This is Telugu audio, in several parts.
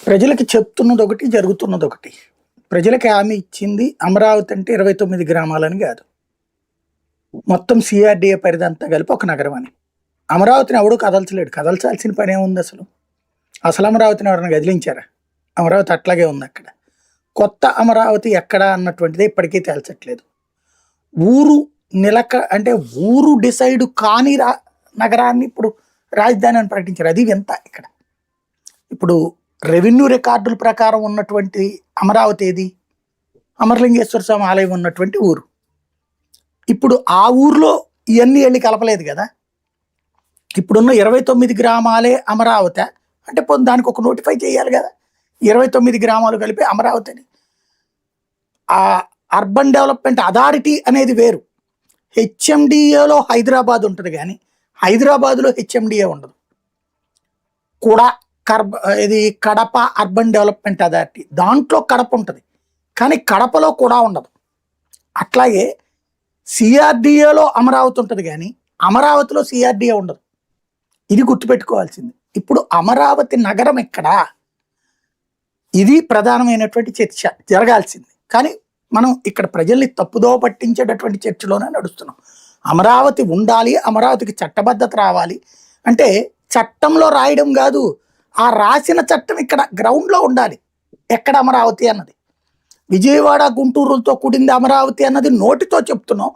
ప్రజలకి చెప్తున్నది ఒకటి, జరుగుతున్నది ఒకటి. ప్రజలకి హామీ ఇచ్చింది అమరావతి అంటే 29 గ్రామాలని కాదు. మొత్తం సిఆర్‌డిఏ పరిధంతా కలిపి ఒక నగరం అని. అమరావతిని ఎవడు కదల్చలేడు. కదల్చాల్సిన పని ఏముంది అసలు? అసలు అమరావతిని ఎవరైనా కదిలించారా? అమరావతి అట్లాగే ఉంది అక్కడ. కొత్త అమరావతి ఎక్కడ అన్నటువంటిది ఇప్పటికీ తేల్చట్లేదు. ఊరు అంటే ఊరు డిసైడ్ కాని నగరాన్ని ఇప్పుడు రాజధాని అని ప్రకటించారు. అది వింత ఇక్కడ. ఇప్పుడు రెవెన్యూ రికార్డుల ప్రకారం ఉన్నటువంటి అమరావతి ఏది? అమరలింగేశ్వర స్వామి ఆలయం ఉన్నటువంటి ఊరు. ఇప్పుడు ఆ ఊర్లో ఇవన్నీ వెళ్ళి కలపలేదు కదా. ఇప్పుడున్న 29 గ్రామాలే అమరావతి అంటే దానికి ఒక నోటిఫై చేయాలి కదా. 29 గ్రామాలు కలిపి అమరావతి అని. ఆ అర్బన్ డెవలప్మెంట్ అథారిటీ అనేది వేరు. హెచ్ఎండిఏలో హైదరాబాద్ ఉంటుంది కానీ హైదరాబాద్లో హెచ్ఎండిఏ ఉండదు. కూడా ఇది కడప అర్బన్ డెవలప్మెంట్ అథారిటీ, దాంట్లో కడప ఉంటుంది కానీ కడపలో కూడా ఉండదు. అట్లాగే సిఆర్‌డిఏలో అమరావతి ఉంటుంది కానీ అమరావతిలో సిఆర్‌డిఏ ఉండదు. ఇది గుర్తుపెట్టుకోవాల్సింది. ఇప్పుడు అమరావతి నగరం ఎక్కడా? ఇది ప్రధానమైనటువంటి చర్చ జరగాల్సింది. కానీ మనం ఇక్కడ ప్రజల్ని తప్పుదోవ పట్టించేటటువంటి చర్చలోనే నడుస్తున్నాం. అమరావతి ఉండాలి, అమరావతికి చట్టబద్ధత రావాలి అంటే చట్టంలో రాయడం కాదు, ఆ రాసిన చట్టం ఇక్కడ గ్రౌండ్లో ఉండాలి. ఎక్కడ అమరావతి అన్నది? విజయవాడ గుంటూరులతో కూడింది అమరావతి అన్నది నోటితో చెప్తున్నాం,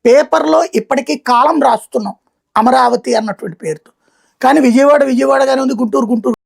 పేపర్లో ఇప్పటికీ కాలం రాస్తున్నాం అమరావతి అన్నటువంటి పేరుతో. కానీ విజయవాడగానే ఉంది, గుంటూరు